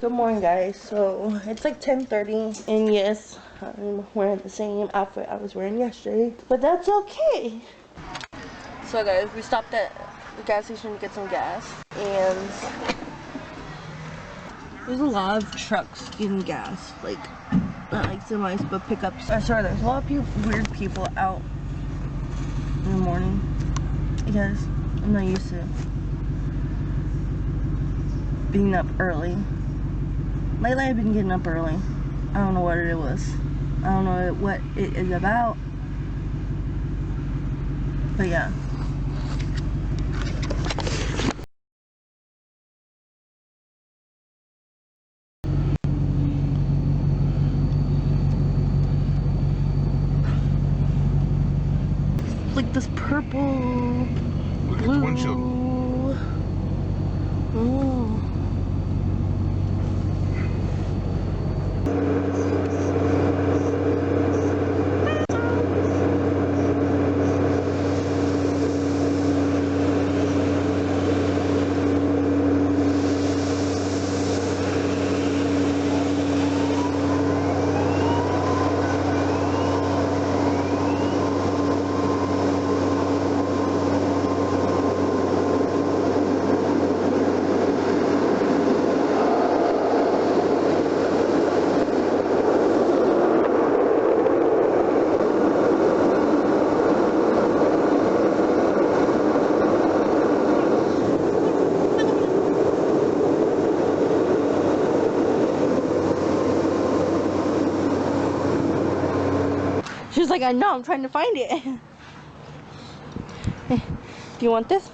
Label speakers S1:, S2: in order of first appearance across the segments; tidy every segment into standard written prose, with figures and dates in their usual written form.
S1: Good morning, guys. So it's like 10:30, and yes, I'm wearing the same outfit I was wearing yesterday, but that's okay. So guys, we stopped at the gas station to get some gas, and there's a lot of trucks getting gas, like not like semis but pickups. I swear there's a lot of weird people out in the morning because I'm not used to being up early. Lately I've been getting up early. I don't know what it was. I don't know what it is about. But yeah. Like this purple,
S2: look
S1: blue.
S2: At the windshield.
S1: Oh. She's like, I know, I'm trying to find it. Do you want this?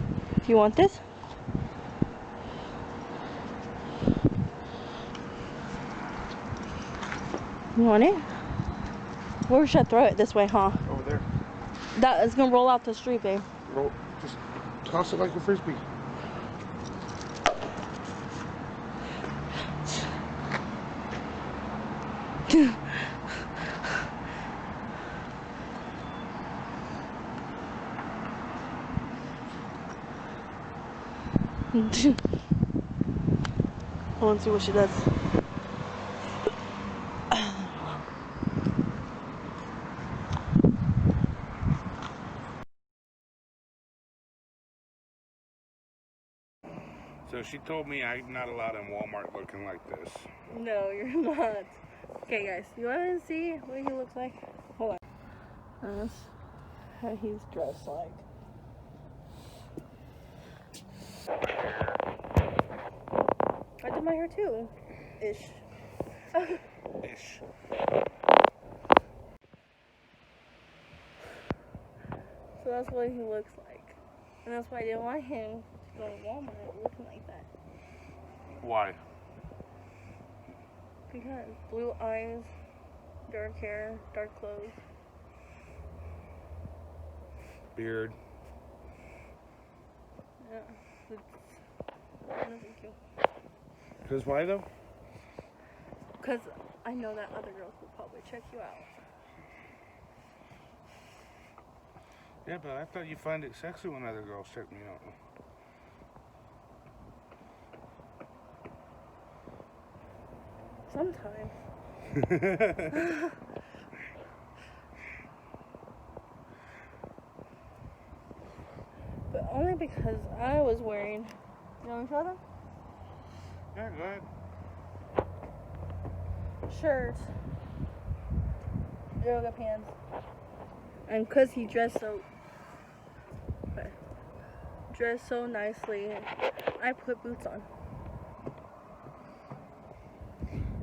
S1: Do you want this? You want it? Where should I throw it? This way, huh?
S2: Over there.
S1: That is gonna roll out the street, babe.
S2: Roll. Just toss it like a frisbee.
S1: I want to see what she does.
S2: So she told me I'm not allowed in Walmart looking like this.
S1: No, you're not. Okay, guys, you want to see what he looks like? Hold on. That's how he's dressed like. I did my hair too. Ish.
S2: Ish.
S1: So that's what he looks like. And that's why I didn't want him to go to Walmart looking like that.
S2: Why?
S1: Because blue eyes, dark hair, dark clothes.
S2: Beard.
S1: Yeah. No, thank you.
S2: Because why though?
S1: Because I know that other girls will probably check you out.
S2: Yeah, but I thought you find it sexy when other girls check me out.
S1: Sometimes. But only because I was wearing. You want to show them?
S2: Yeah, go ahead.
S1: Shirt, yoga pants, and because he dressed so nicely, I put boots on.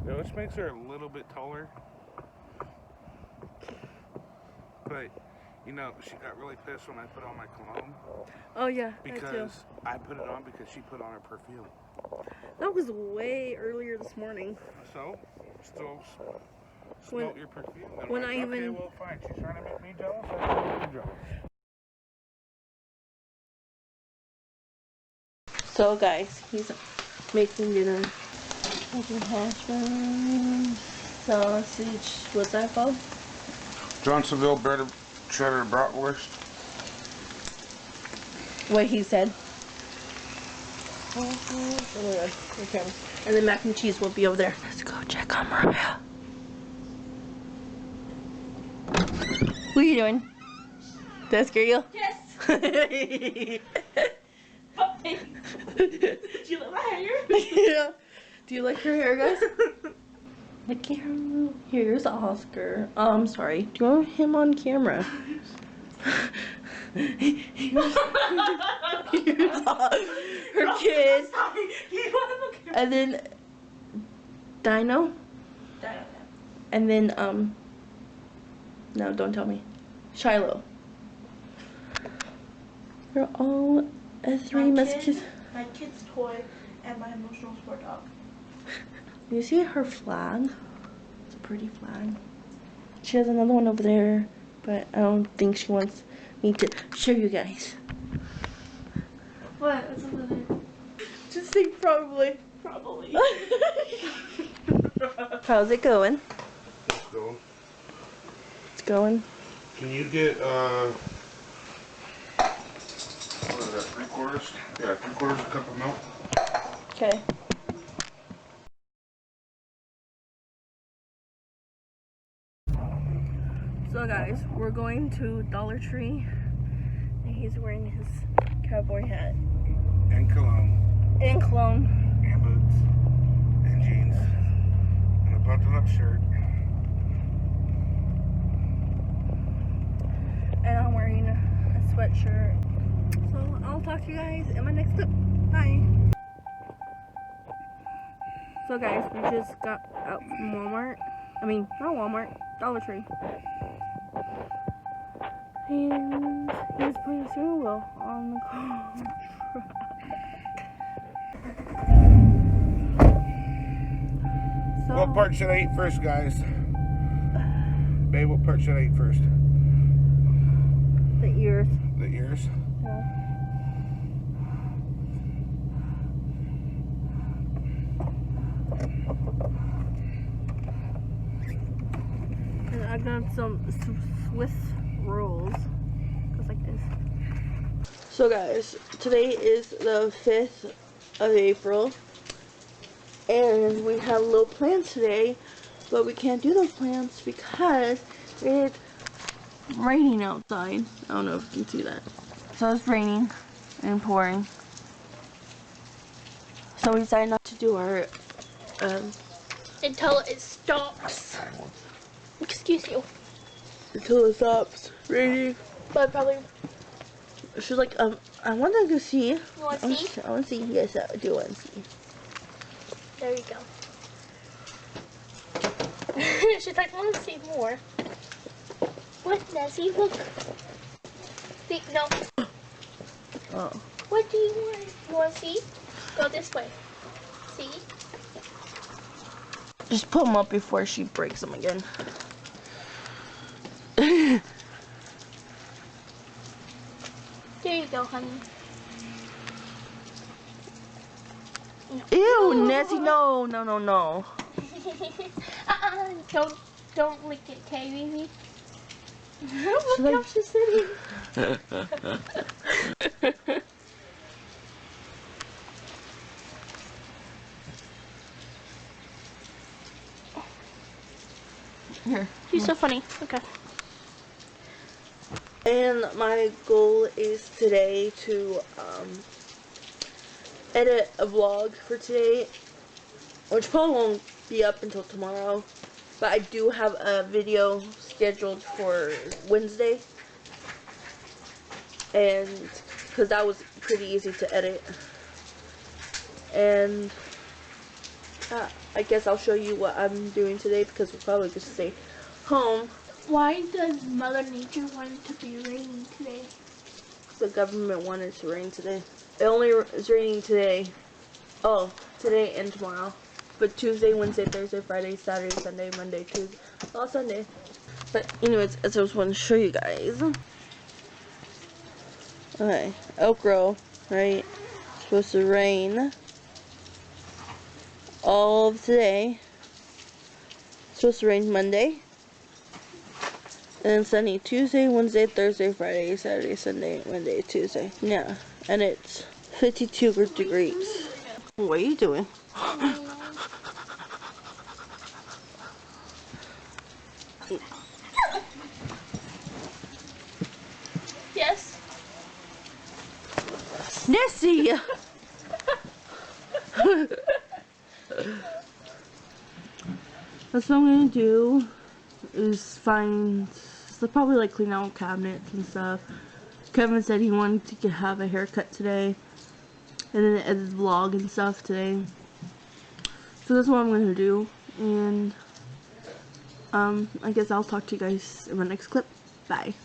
S2: Yeah, which makes her a little bit taller. But, you know, she got really pissed when I put on my cologne.
S1: Oh yeah,
S2: because I put it on because she put on her perfume.
S1: That was way earlier this morning.
S2: So, still smelt your perfume. And
S1: When
S2: like,
S1: I
S2: okay,
S1: even
S2: well, fine. She's trying to make me jealous. I'm trying to make her jealous.
S1: So guys, he's making dinner. Making hash browns, sausage. What's that called?
S2: Johnsonville cheddar bratwurst.
S1: What he said. Oh my god. Okay. And then mac and cheese will be over there. Let's go check on Mariah. What are you doing? Did that scare you?
S3: Yes. Did you like my hair?
S1: Yeah. Do you like her hair, guys? Look at her. Here's Oscar. Oh, I'm sorry. Do you want him on camera? here's her kid. And then Dino. And then no, don't tell me. Shiloh. They're all three messages.
S3: My kid's toy and my emotional support dog.
S1: You see her flag? It's a pretty flag. She has another one over there, but I don't think she wants me to show you guys.
S3: What? What's over there?
S1: Just think probably.
S3: Probably.
S1: How's it going?
S2: Let's go.
S1: It's going.
S2: Can you get, what is that, 3/4? Yeah, 3/4 cup of milk.
S1: Okay. So guys, we're going to Dollar Tree, and he's wearing his cowboy hat.
S2: And cologne.
S1: And cologne.
S2: And boots. And jeans. And a button up shirt.
S1: And I'm wearing a sweatshirt. So I'll talk to you guys in my next clip. Bye. So guys, we just got out from Walmart. I mean, not Walmart, Dollar Tree. And he's putting a steering wheel on the car. So,
S2: What part should I eat first, guys? Babe, what part should I eat first?
S1: the ears.
S2: The ears?
S1: Yeah. And I got some Swiss rolls. Goes like this. So guys, today is the 5th of April. And we have little plans today. But we can't do those plans because it's raining outside. I don't know if you can see that. So it's raining and pouring. So we decided not to do our
S3: Until it stops. Excuse you.
S1: until it stops raining.
S3: But probably.
S1: She's like, I want to go see.
S3: You want to see?
S1: I want to see. Yes, I do want to see.
S3: There you go. She's like, I want to see more. What, Nessie? Look. See, no.
S1: Oh.
S3: What do you want? You want to see? Go this way. See?
S1: Just pull them up before she breaks them again.
S3: There you go, honey.
S1: Ew, Nessie, no, no, no, no.
S3: Don't lick it, okay, baby?
S1: She's
S3: Look how she's sitting.
S1: Here.
S3: She's so funny. Okay.
S1: And my goal is today to edit a vlog for today, which probably won't be up until tomorrow, but I do have a video scheduled for Wednesday, and because that was pretty easy to edit. And I guess I'll show you what I'm doing today because we're probably going to stay home.
S3: Why does Mother Nature want it to be raining today?
S1: The government wanted to rain today. It only is raining today. Oh, today and tomorrow. But Tuesday, Wednesday, Thursday, Friday, Saturday, Sunday, Monday, Tuesday, all Sunday. But anyways, I just want to show you guys. Okay, Elk Grove, right? It's supposed to rain all of today. It's supposed to rain Monday. And then sunny Tuesday, Wednesday, Thursday, Friday, Saturday, Sunday, Monday, Tuesday. Yeah, and it's 52 degrees. What are you doing?
S3: Yes.
S1: Nessie! That's what I'm gonna do, is find, so probably like clean out cabinets and stuff. Kevin said he wanted to have a haircut today, and then edit the vlog and stuff today. So that's what I'm gonna do, and I guess I'll talk to you guys in my next clip. Bye.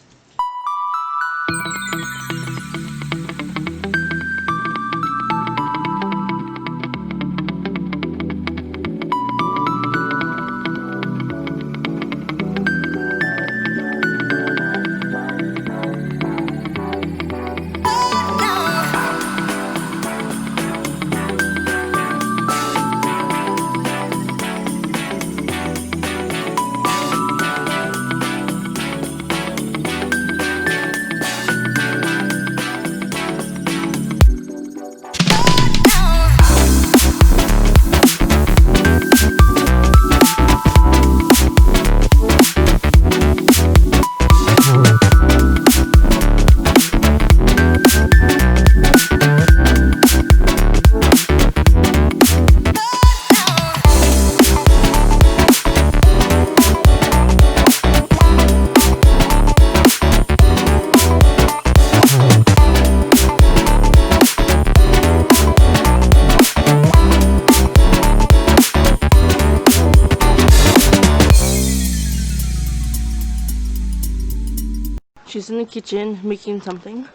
S1: She's in the kitchen making something.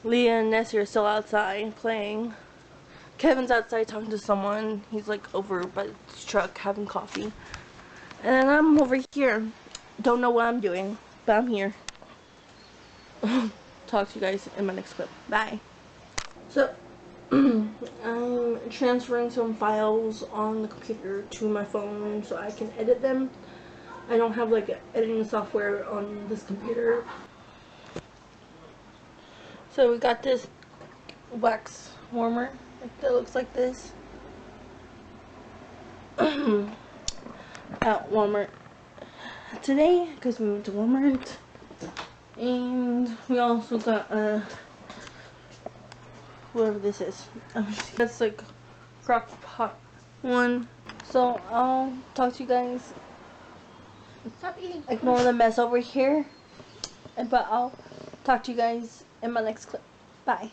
S1: Leah and Nessie are still outside playing. Kevin's outside talking to someone. He's like over by his truck having coffee. And then I'm over here. Don't know what I'm doing, but I'm here. Talk to you guys in my next clip. Bye. So, I'm transferring some files on the computer to my phone so I can edit them. I don't have like editing software on this computer. So we got this wax warmer that looks like this at Walmart today because we went to Walmart. And we also got whatever this is. That's like crock pot one. So I'll talk to you guys.
S3: Stop eating.
S1: Ignore the mess over here. But I'll talk to you guys in my next clip. Bye.